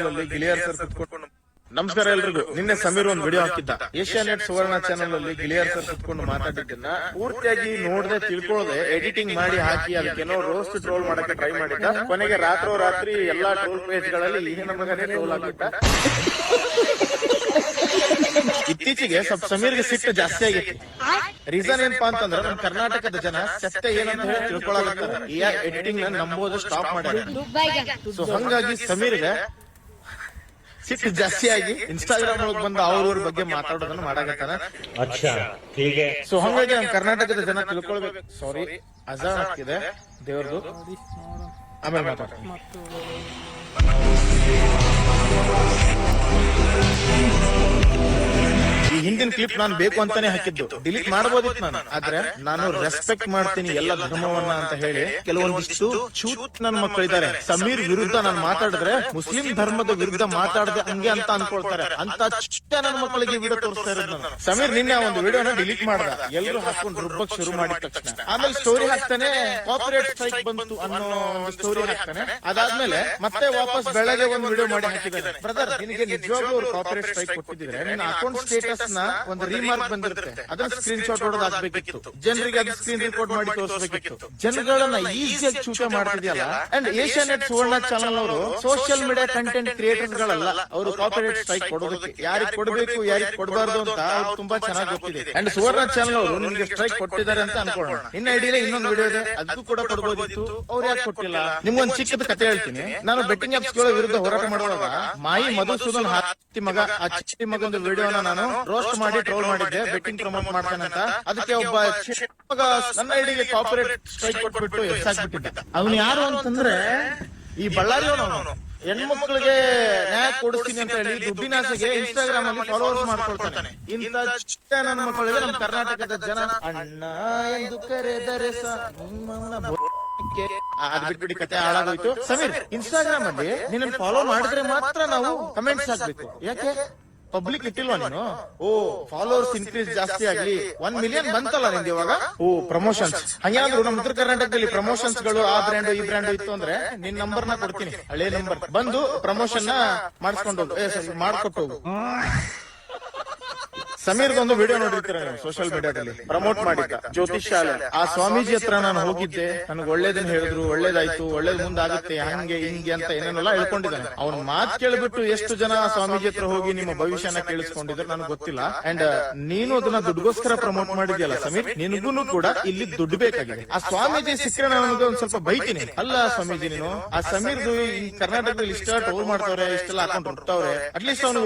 Channel ಅಲ್ಲಿ ಗಿಲಿಯರ್ sir ಕುತ್ಕೊಂಡು ನಮಸ್ಕಾರ ಎಲ್ರಿಗೂ. ನಿನ್ನೆ ಸಮೀರ್ ಒಂದು ವಿಡಿಯೋ ಹಾಕಿದ್ದ ಏಷ್ಯಾನೆಟ್ ಸುವರ್ಣ ಚಾನಲ್ ಅಲ್ಲಿ ಗಿಲಿಯರ್ ಸರ್ ಕುತ್ಕೊಂಡು ಮಾತಾಡಿದ್ದನ್ನ ಪೂರ್ತಿಯಾಗಿ ನೋಡದೆ ತಿಳ್ಕೊಳ್ಳದೆ ಎಡಿಟಿಂಗ್ ಮಾಡಿ ಹಾಕಿ ಅದಕ್ಕೇನೋ ರೋಸ್ಟ್ ಟ್ರೋಲ್ ಮಾಡಕ್ಕೆ ಟ್ರೈ ಮಾಡಿದ್ದ. ಕೊನೆಗೆ ರಾತ್ರಿ ಎಲ್ಲಾ ಟ್ರೋಲ್ ಪೇಜ್ ಗಳಲ್ಲಿ ಈ ನಮಗನೇ ಟ್ರೋಲ್ ಆಗಿದ್ದ. ಇತ್ತೀಚೆಗೆ ಸ್ವಲ್ಪ ಸಮೀರ್ಗೆ ಸಿಟ್ಟು ಜಾಸ್ತಿ ಆಗಿತ್ತು. ರೀಸನ್ ಏನಪ್ಪಾ ಅಂತಂದ್ರೆ ನಮ್ ಕರ್ನಾಟಕದ ಜನ ಸತ್ಯ ಏನಂತ ಹೇಳಿ ತಿಳ್ಕೊಳಕತ್ತಾರ. ಈ ಎಡಿಟಿಂಗ್ ನ ನಂಬೋದು ಸ್ಟಾಪ್ ಮಾಡ್ಯಾರ. ಸೊ ಹಂಗಾಗಿ ಸಮೀರ್ಗೆ ಸಿಟ್ಟು ಜಾಸ್ತಿ ಆಗಿ ಇನ್ಸ್ಟಾಗ್ರಾಮ್ ಒಳಗೆ ಬಂದ ಅವ್ರವ್ರ ಬಗ್ಗೆ ಮಾತಾಡೋದನ್ನ ಮಾಡಾಕತ್ತಾನ. ಸೊ ಹಂಗಾಗಿ ನಮ್ ಕರ್ನಾಟಕದ ಜನ ತಿಳ್ಕೊಳ್ಬೇಕು. ಸಾರಿ, ಅಜಾನ್ ಆಗ್ತಿದೆ ದೇವ್ರದು, ಆಮೇಲೆ ಮಾತಾಡ್ತೀನಿ. ಈ ಹಿಂದಿನ ಕ್ಲಿಪ್ ನಾನು ಬೇಕು ಅಂತಾನೆ ಹಾಕಿದ್ದು, ಡಿಲೀಟ್ ಮಾಡಬಹುದಿತ್ತು ನಾನು. ಆದ್ರೆ ನಾನು ರೆಸ್ಪೆಕ್ಟ್ ಮಾಡ್ತೀನಿ ಎಲ್ಲ ಧರ್ಮವನ್ನ ಅಂತ ಹೇಳಿ ಕೆಲವೊಂದಿಷ್ಟು ಚೂತ್ ನನ್ನ ಮಕ್ಕಳಿದ್ದಾರೆ. ಸಮೀರ್ ವಿರುದ್ಧ ನಾನು ಮಾತಾಡಿದ್ರೆ ಮುಸ್ಲಿಂ ಧರ್ಮದ ವಿರುದ್ಧ ಮಾತಾಡದೆ ಹಂಗೆ ಅಂತ ಅನ್ಕೊಳ್ತಾರೆ. ಅಂತ ಚುಟ್ಟ ನನ್ನ ಮಕ್ಕಳಿಗೆ ವಿಡಿಯೋ ತೋರಿಸ್ತಾ ಇರೋದು ನಾನು. ಸಮೀರ್ ನಿನ್ನೆ ಒಂದು ವಿಡಿಯೋನ ಡಿಲೀಟ್ ಮಾಡ್ದ, ಎಲ್ಲರೂ ಹಾಕೊಂಡು ರುಬ್ಬಕ್ ಶುರು ಮಾಡಿದ ತಕ್ಷಣ. ಆಮೇಲೆ ಸ್ಟೋರಿ ಹಾಕ್ತಾನೆ, ಕಾಪಿರೈಟ್ ಸ್ಟ್ರೈಕ್ ಬಂತು ಅನ್ನೋ ಒಂದು ಸ್ಟೋರಿ ಹಾಕ್ತಾನೆ. ಅದಾದ್ಮೇಲೆ ಮತ್ತೆ ವಾಪಸ್ ಬೆಳಗ್ಗೆ ಒಂದು ವಿಡಿಯೋ ಮಾಡಿ ಹಾಕಿದ್ದಾರೆ. ಬ್ರದರ್, ನಿನಗೆ ನಿಜವಾಗ್ಲೂ ಅವ್ರು ಕಾಪಿರೈಟ್ ಸ್ಟ್ರೈಕ್ ಕೊಟ್ಟಿದ್ರೆ ನಿನ್ನ ಅಕೌಂಟ್ ಸ್ಟೇಟಸ್ ಒಂದು ರಿಮಾರ್ಕ್ ಬಂದಿರುತ್ತೆ, ಅದನ್ನ ಸ್ಕ್ರೀನ್ ಶಾಟ್ ಹೊಡೆದು ಹಾಕ್ಬೇಕಿತ್ತು, ಜನರಿಗೆ ಅದು ಸ್ಕ್ರೀನ್ ರೆಕಾರ್ಡ್ ಮಾಡಿ ತೋರಿಸಬೇಕಿತ್ತು. ಜನಗಳನ್ನ ಈಸಿಯಾಗಿ ಚೂಟ ಮಾಡ್ತಿದ್ಯಲ್ಲ. ಅಂಡ್ ಏಷ್ಯಾನೆಟ್ ಸುವರ್ಣ ಚಾನಲ್ ಅವರು ಸೋಷಿಯಲ್ ಮೀಡಿಯಾ ಕಂಟೆಂಟ್ ಕ್ರಿಯೇಟರ್ಸ್ ಗಳಲ್ಲ. ಅವರು ಕಾಪಿರೈಟ್ ಸ್ಟ್ರೈಕ್ ಕೊಡೋದಕ್ಕೆ ಯಾರಿಗೆ ಕೊಡಬೇಕು ಯಾರಿಗೆ ಕೊಡಬಾರ್ದು ಅಂತ ಅವ್ರು ತುಂಬಾ ಚೆನ್ನಾಗಿ ಗೊತ್ತಿದೆ. ಅಂಡ್ ಸುವರ್ಣ ಚಾನಲ್ ಅವರು ನಿಮ್ಗೆ ಸ್ಟ್ರೈಕ್ ಕೊಟ್ಟಿದ್ದಾರೆ ಅಂತ ಅನ್ಕೊಳ್ಳೋಣ. ಇನ್ನ ಐಡಿಯಾ ಇನ್ನೊಂದು ವಿಡಿಯೋ ಇದೆ, ಅದಕ್ಕೂ ಕೂಡ ಕೊಡಬಹುದಿತ್ತು, ಅವ್ರು ಯಾಕೆ ಕೊಟ್ಟಿಲ್ಲ? ನಿಮ್ಗೊಂದು ಚಿಕ್ಕದ ಕತೆ ಹೇಳ್ತೀನಿ. ನಾನು ಬೆಟ್ಟಿಂಗ್ ಆಪ್ಸ್ ಗಳ ವಿರುದ್ಧ ಹೋರಾಟ ಮಾಡುವಾಗ ಮಾಯಿ ಮಧುಸೂದನ್ ಹತ್ತಿ ಮಗ ಆ ಚಿಕ್ಕ ಮಗಂದು ವಿಡಿಯೋನ ನಾನು ರೋಸ್ಟ್ ಮಾಡಿ ಟ್ರೋಲ್ ಮಾಡಿದ್ದೆ, ಬೆಟ್ಟಿಂಗ್ ಪ್ರಮೋಟ್ ಮಾಡ್ತಾನಂತ. ಅದಕ್ಕೆ ಒಬ್ಬ ಮಗ ನನ್ನ ಐಡಿಗೆ ಕಾಪಿರೈಟ್ ಸ್ಟ್ರೈಕ್ ಕೊಟ್ಬಿಟ್ಟು ಎಷ್ಟಾಗ್ಬಿಟ್ಟಿದ್ದ. ಅವನು ಯಾರು ಅಂತಂದ್ರೆ ಈ ಬಳ್ಳಾರಿ ಅವನು ಹೆಣ್ಮಕ್ಳಿಗೆ ನ್ಯಾಯ ಕೊಡಿಸ್ತೀನಿ ಅಂತ ಹೇಳಿ ದುಡ್ಡಿನ ಆಸೆಗೆ ಇನ್ಸ್ಟಾಗ್ರಾಮ್ ಅಲ್ಲಿ ಫಾಲೋವರ್ಸ್ ಮಾಡ್ಕೊಳ್ತಾನೆ. ಇಂತ ಚಿಕ್ಕ ನನ್ನ ಮಕ್ಕಳಿಗೆ ನಮ್ಮ ಕರ್ನಾಟಕದ ಜನ ಅಣ್ಣ ಎಂದು ಕರೆದರೆ ಅದ್ ಬಿಟ್ಬಿಡಿ, ಕತೆ ಹಾಳಾಗೋಯ್ತು. ಸಮೀರ್, ಇನ್ಸ್ಟಾಗ್ರಾಮ್ ಅಲ್ಲಿ ನಿನ್ನ ಫಾಲೋ ಮಾಡಿದ್ರೆ ಮಾತ್ರ ನಾವು ಕಮೆಂಟ್ಸ್ ಹಾಕ್ಬೇಕು. ಯಾಕೆ ಪಬ್ಲಿಕ್ ಇಟ್ಟಿಲ್ವಾ ನೀನು? ಓ, ಫಾಲೋವರ್ಸ್ ಇನ್ಕ್ರೀಸ್ ಜಾಸ್ತಿ ಆಗ್ಲಿ, 1 ಮಿಲಿಯನ್ ಬಂತಲ್ಲ ನಿಂದ ಇವಾಗ. ಓ, ಪ್ರಮೋಷನ್ಸ್. ಹಂಗೇನಾದ್ರು ನಮ್ಮ ಉತ್ತರ ಕರ್ನಾಟಕದಲ್ಲಿ ಪ್ರಮೋಷನ್ಸ್ ಗಳು ಆ ಬ್ರ್ಯಾಂಡ್ ಈ ಬ್ರ್ಯಾಂಡ್ ಇತ್ತು ಅಂದ್ರೆ ನಿನ್ ನಂಬರ್ ನ ಕೊಡ್ತೀನಿ, ಹಳೆ ನಂಬರ್, ಬಂದು ಪ್ರಮೋಷನ್ ನ ಮಾಡಿಸ್ಕೊಂಡು ಹೋಗು, ಮಾಡ್ಕೊಟ್ಟು ಹೋಗು. ಸಮೀರ್ಗೊಂದು ವಿಡಿಯೋ ನೋಡಿರ್ತೀರ ನೀವು ಸೋಷಿಯಲ್ ಮೀಡಿಯಾದಲ್ಲಿ, ಪ್ರಮೋಟ್ ಮಾಡಿದ್ದ ಜ್ಯೋತಿಷಾಲಯ. ಆ ಸ್ವಾಮೀಜಿ ಹತ್ರ ನಾನು ಹೋಗಿದ್ದೆ, ನನಗೆ ಒಳ್ಳೇದನ್ನ ಹೇಳಿದ್ರು, ಒಳ್ಳೇದಾಯ್ತು, ಒಳ್ಳೇದ್ ಮುಂದಾಗುತ್ತೆ, ಹಂಗೆ ಹಿಂಗೆ ಅಂತ ಏನೇನೆಲ್ಲ ಹೇಳ್ಕೊಂಡಿದ್ದಾನೆ. ಅವ್ನ ಮಾತ್ ಕೇಳ್ಬಿಟ್ಟು ಎಷ್ಟು ಜನ ಸ್ವಾಮೀಜಿ ಹತ್ರ ಹೋಗಿ ನಿಮ್ಮ ಭವಿಷ್ಯನ ಕೇಳಿಸ್ಕೊಂಡಿದ್ರೆ ನನಗೆ ಗೊತ್ತಿಲ್ಲ. ಅಂಡ್ ನೀನು ಅದನ್ನ ದುಡ್ಗೋಸ್ಕರ ಪ್ರಮೋಟ್ ಮಾಡಿದ್ಯಲ್ಲ ಸಮೀರ್, ನಿನಗೂ ಕೂಡ ಇಲ್ಲಿ ದುಡ್ಡು ಬೇಕಾಗಿದೆ. ಆ ಸ್ವಾಮೀಜಿ ಸಿಕ್ಕರೆ ನನಗೆ ಒಂದ್ ಸ್ವಲ್ಪ ಬೈತೀನಿ. ಅಲ್ಲ ಸ್ವಾಮೀಜಿ, ನೀನು ಆ ಸಮೀರ್ದು ಈ ಕರ್ನಾಟಕದಲ್ಲಿ ಇಷ್ಟ ಟ್ರೋಲ್ ಮಾಡ್ತಾವ್ರೆ, ಇಷ್ಟೆಲ್ಲ ಹಾಕೊಂಡು ಹೋಗ್ತಾವ್ರೆ, ಅಟ್ಲೀಸ್ಟ್ ಅವನು